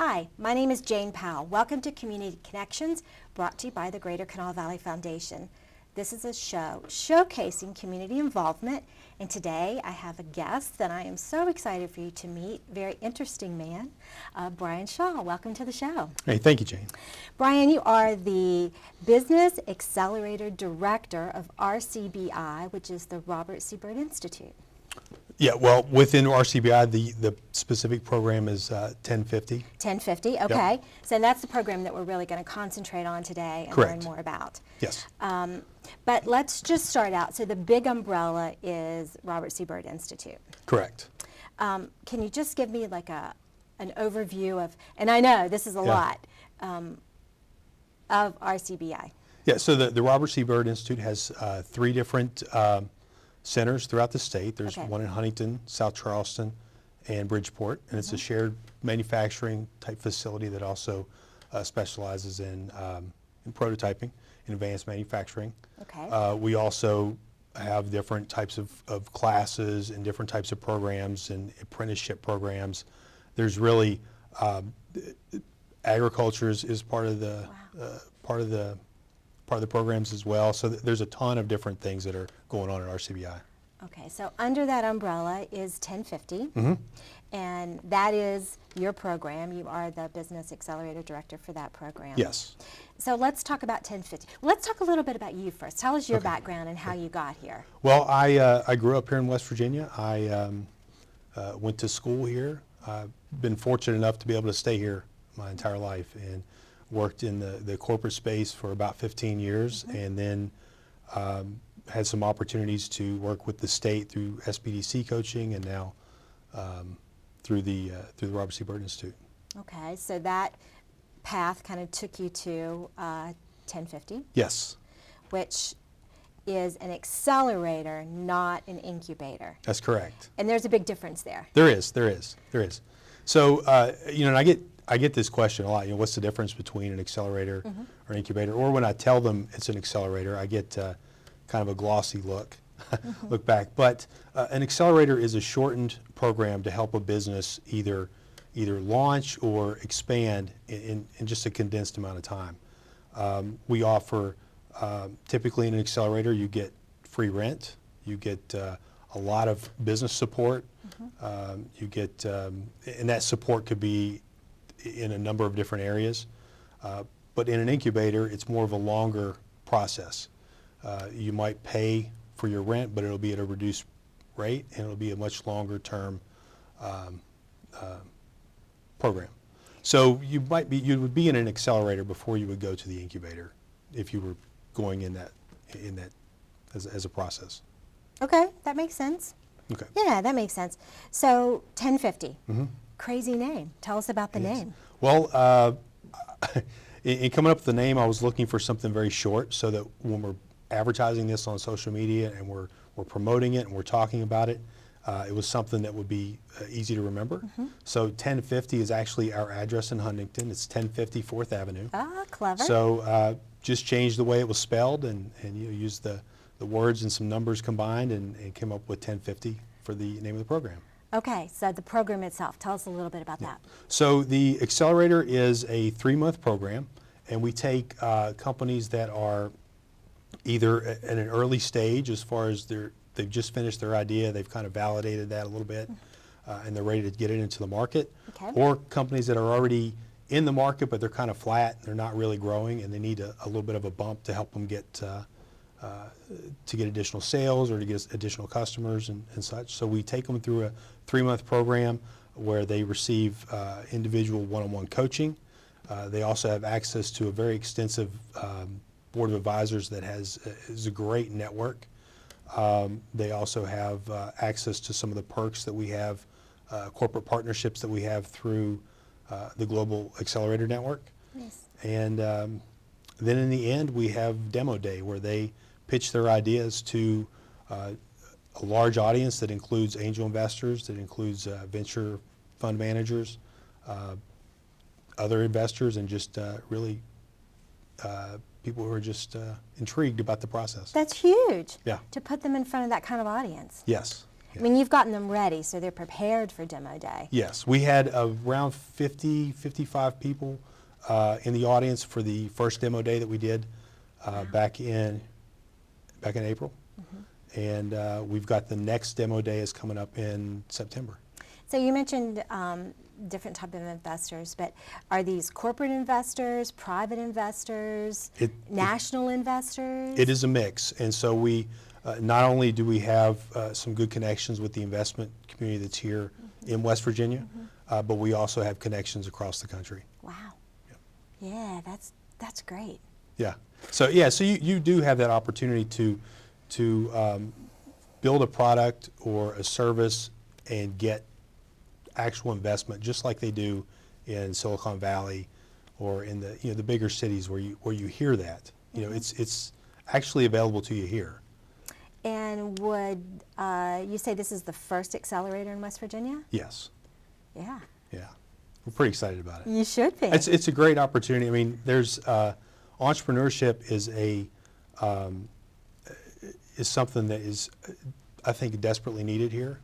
Hi, my name is Jane Powell. Welcome to Community Connections, brought to you by the Greater Kanawha Valley Foundation. This is a show showcasing community involvement, and today I have a guest that I am so excited for you to meet, very interesting man, Bryan Shaw. Welcome to the show. Hey, thank you, Jane. Bryan, you are the Business Accelerator Director of RCBI, which is the Robert C Byrd Institute. Yeah, well, within RCBI, the specific program is 1050. 1050, okay. Yep. So that's the program that we're really going to concentrate on today and Correct. learn more about. Yes. But let's just start out. So the big umbrella is Robert C Byrd Institute. Correct. Can you just give me like an overview of, and I know this is a lot, of RCBI? Yeah, so the Robert C Byrd Institute has 3 different centers throughout the state. There's one in Huntington, South Charleston, and Bridgeport, and it's a shared manufacturing type facility that also specializes in prototyping and advanced manufacturing. Okay. We also have different types of classes and different types of programs and apprenticeship programs. There's really agriculture is part of the part of the programs as well. So there's a ton of different things that are going on at RCBI. Okay, so under that umbrella is 1050, and that is your program. You are the Business Accelerator Director for that program. Yes. So let's talk about 1050. Let's talk a little bit about you first. Tell us your background and how you got here. Well, I grew up here in West Virginia. I went to school here. I've been fortunate enough to be able to stay here my entire life and worked in the corporate space for about 15 years, and then had some opportunities to work with the state through SBDC coaching, and now through the Robert C Byrd Institute. Okay, so that path kind of took you to 1050. Yes. Which is an accelerator, not an incubator. That's correct. And there's a big difference there. There is. So, and I get this question a lot. What's the difference between an accelerator or an incubator? Or when I tell them it's an accelerator, I get kind of a glossy look back. But an accelerator is a shortened program to help a business either launch or expand in just a condensed amount of time. We offer, typically in an accelerator, you get free rent, you get a lot of business support, you get, and that support could be in a number of different areas. But in an incubator, it's more of a longer process. You might pay for your rent, but it'll be at a reduced rate, and it'll be a much longer term program. So you would be in an accelerator before you would go to the incubator if you were going in that as a process. Okay, that makes sense. Okay. Yeah, that makes sense. So 1050, crazy name. Tell us about the name. Well, in coming up with the name, I was looking for something very short so that when we're advertising this on social media and we're promoting it and we're talking about it, it was something that would be easy to remember. So 1050 is actually our address in Huntington. It's 1050 4th Avenue. Ah, clever. So just changed the way it was spelled and used the words and some numbers combined and came up with 1050 for the name of the program. Okay, so the program itself, tell us a little bit about that. So the Accelerator is a 3-month program, and we take companies that are either at an early stage as far as they've just finished their idea, they've kind of validated that a little bit, and they're ready to get it into the market, or companies that are already in the market but they're kind of flat, they're not really growing, and they need a little bit of a bump to help them get to get additional sales or to get additional customers and such. So we take them through a 3-month program where they receive individual one-on-one coaching. They also have access to a very extensive board of advisors that is a great network. They also have access to some of the perks that we have, corporate partnerships that we have through the Global Accelerator Network. Nice. And then in the end, we have demo day where they pitch their ideas to a large audience that includes angel investors, that includes venture fund managers, other investors, and just really people who are just intrigued about the process. That's huge. Yeah. To put them in front of that kind of audience. Yes. I mean, you've gotten them ready, so they're prepared for demo day. Yes, we had around 50, 55 people in the audience for the first demo day that we did back in April. And we've got the next demo day is coming up in September. So you mentioned different type of investors, but are these corporate investors, private investors, national investors? It is a mix, and so we not only do we have some good connections with the investment community that's here in West Virginia, but we also have connections across the country. Wow. Yep. Yeah, that's great. Yeah. So you do have that opportunity to build a product or a service and get actual investment, just like they do in Silicon Valley or in the bigger cities where you hear that. It's actually available to you here. And would you say this is the first accelerator in West Virginia? Yes. Yeah. Yeah. We're pretty excited about it. You should be. It's a great opportunity. I mean, there's entrepreneurship is something that is, I think, desperately needed here.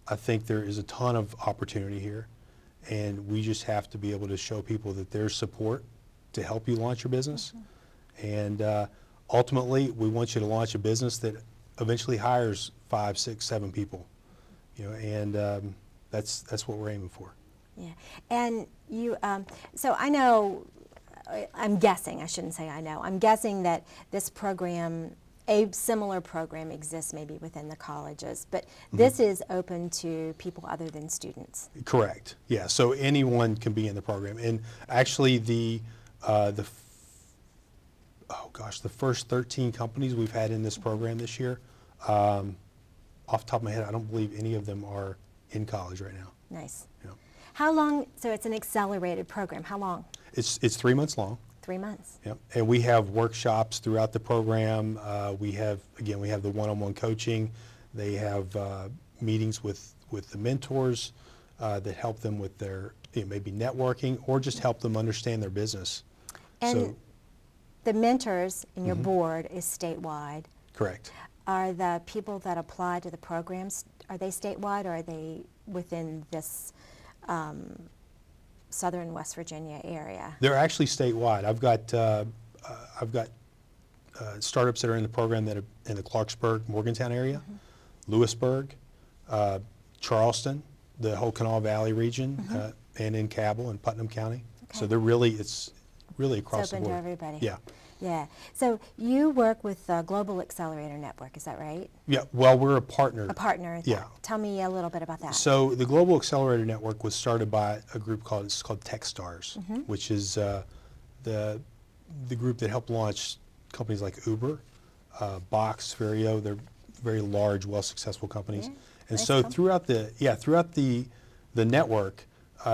I think there is a ton of opportunity here, and we just have to be able to show people that there's support to help you launch your business. And ultimately, we want you to launch a business that eventually hires 5, 6, 7 people. And that's what we're aiming for. Yeah. And you, so I know, I'm guessing, I shouldn't say I know, I'm guessing that this program, a similar program exists maybe within the colleges, but this is open to people other than students. Correct. Yeah. So anyone can be in the program, and actually the first 13 companies we've had in this program this year, off the top of my head, I don't believe any of them are in college right now. Nice. Yeah. How long? So it's an accelerated program. How long? It's 3 months long. 3 months. Yep. And we have workshops throughout the program. We have the one-on-one coaching. They have meetings with the mentors that help them with their maybe networking or just help them understand their business. And the mentors in your board is statewide. Correct. Are the people that apply to the programs, are they statewide or are they within this southern West Virginia area? They're actually statewide. I've got startups that are in the program that are in the Clarksburg, Morgantown area, Lewisburg, Charleston, the whole Kanawha Valley region, and in Cabell and Putnam County. Okay. So it's really across the It's board. open to everybody. Yeah. Yeah. So you work with the Global Accelerator Network, is that right? Yeah. Well, we're a partner. A partner. Yeah. Tell me a little bit about that. So the Global Accelerator Network was started by a group called TechStars, which is the group that helped launch companies like Uber, Box, Verio. They're very large, well-successful companies. Yeah, And nice so company. throughout the network,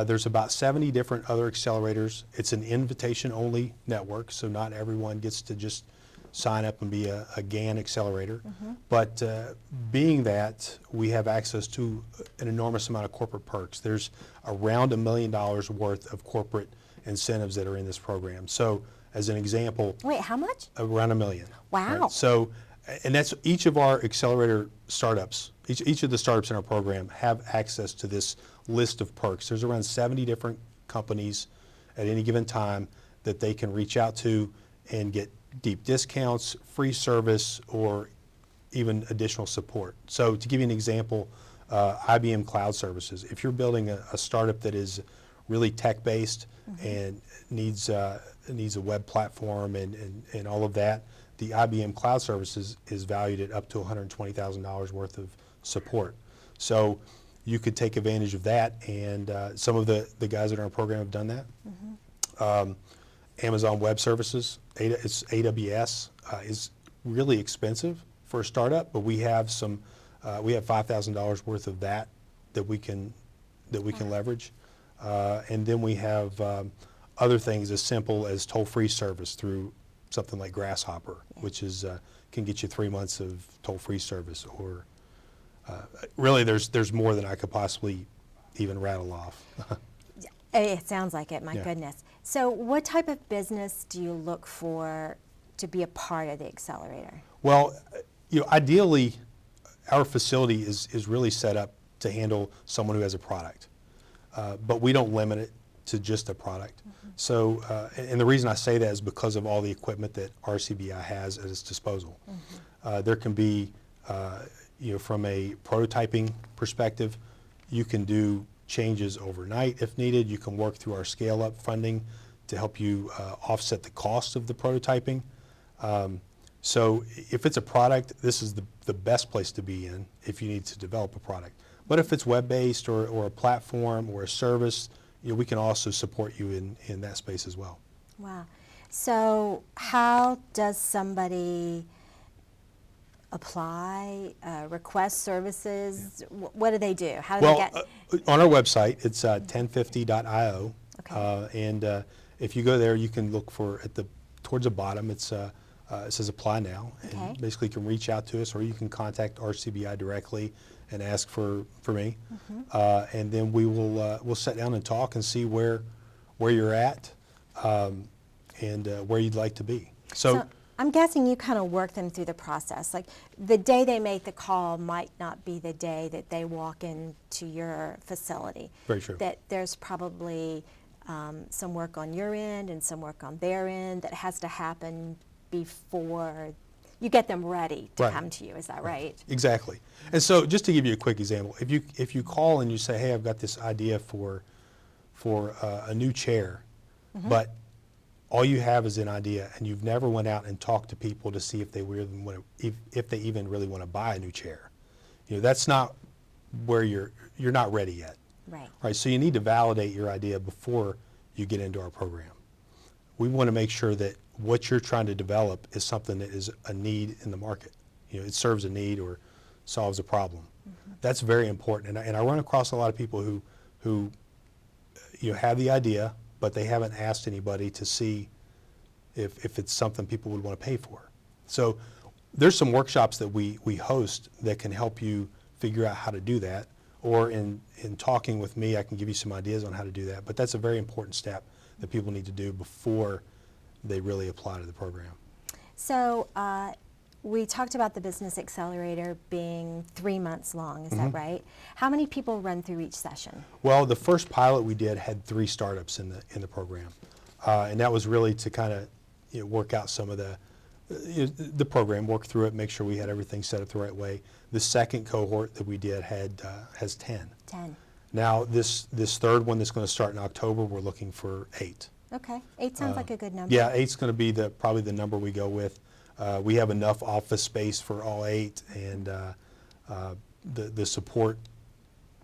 there's about 70 different other accelerators. It's an invitation-only network, so not everyone gets to just sign up and be a GAN accelerator. But being that, we have access to an enormous amount of corporate perks. There's around $1 million worth of corporate incentives that are in this program. So as an example, Wait, how much? around $1 million. Wow. Right? So, and that's each of our accelerator startups, each of the startups in our program have access to this list of perks. There's around 70 different companies at any given time that they can reach out to and get deep discounts, free service, or even additional support. So to give you an example, IBM Cloud Services. If you're building a startup that is really tech-based and needs a web platform and all of that, the IBM Cloud Services is valued at up to $120,000 worth of support. So you could take advantage of that, and some of the guys that are in our program have done that. Amazon Web Services, it's AWS, is really expensive for a startup, but we have we have $5,000 worth of that we can leverage, and then we have other things as simple as toll-free service through something like Grasshopper, which is can get you 3 months of toll-free service, or really there's more than I could possibly even rattle off. It sounds like it, my Yeah. goodness. So what type of business do you look for to be a part of the accelerator? Well, ideally, our facility is really set up to handle someone who has a product, but we don't limit it to just a product. So, and the reason I say that is because of all the equipment that RCBI has at its disposal. There can be, from a prototyping perspective, you can do changes overnight if needed. You can work through our scale-up funding to help you offset the cost of the prototyping. So if it's a product, this is the best place to be in if you need to develop a product. But if it's web-based or a platform or a service, we can also support you in that space as well. Wow. So how does somebody apply, request services? What do they do? How do they get? On our website, it's 1050.io. Okay. And if you go there, you can look for towards the bottom. It says apply now. Okay. And basically, you can reach out to us, or you can contact RCBI directly and ask for me. And then we'll sit down and talk and see where you're at and where you'd like to be. So I'm guessing you kind of work them through the process. Like the day they make the call might not be the day that they walk into your facility. Very true. That there's probably some work on your end and some work on their end that has to happen before you get them ready to come to you. Is that right? Exactly. And so just to give you a quick example, if you call and you say, hey, I've got this idea for a new chair, but all you have is an idea and you've never went out and talked to people to see if they even really want to buy a new chair. That's not where you're not ready yet. Right. Right. So you need to validate your idea before you get into our program. We want to make sure that what you're trying to develop is something that is a need in the market. It serves a need or solves a problem. That's very important. And I run across a lot of people who have the idea, but they haven't asked anybody to see if it's something people would want to pay for. So there's some workshops that we host that can help you figure out how to do that. Or in talking with me, I can give you some ideas on how to do that. But that's a very important step that people need to do before they really apply to the program. So we talked about the Business Accelerator being 3 months long, is that right? How many people run through each session? Well, the first pilot we did had 3 startups in the program. And that was really to kind of work out some of the program, work through it, make sure we had everything set up the right way. The second cohort that we did has 10. 10. Now this third one that's going to start in October, we're looking for 8. Okay, 8 sounds like a good number. Yeah, 8's going to be probably the number we go with. We have enough office space for all 8, and the support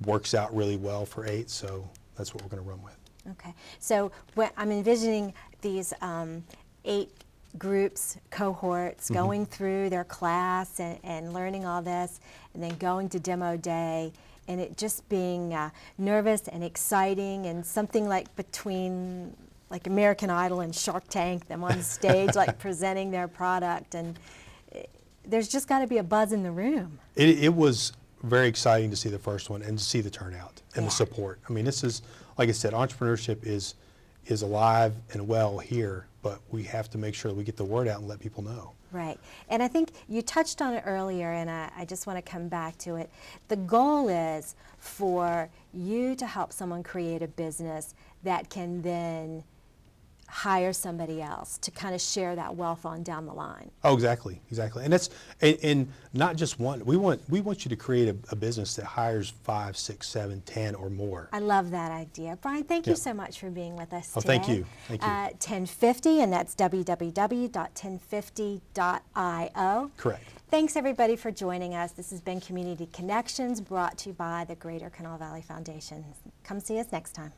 works out really well for 8, so that's what we're going to run with. Okay, so I'm envisioning these 8 groups, cohorts, going through their class and learning all this, and then going to demo day, and it just being nervous and exciting, and something like between like American Idol and Shark Tank, them on stage like presenting their product, and there's just got to be a buzz in the room. It was very exciting to see the first one and to see the turnout and the support. I mean, this is, like I said, entrepreneurship is alive and well here, but we have to make sure that we get the word out and let people know. Right, and I think you touched on it earlier, and I just want to come back to it. The goal is for you to help someone create a business that can then hire somebody else to kind of share that wealth on down the line. Oh, exactly, and that's and not just one. We want you to create a business that hires 5, 6, 7, 10 or more. I love that idea, Bryan. Thank you so much for being with us today. Thank you. 1050, and that's www.1050.io. Correct. Thanks everybody for joining us. This has been Community Connections, brought to you by the Greater Kanawha Valley Foundation. Come see us next time.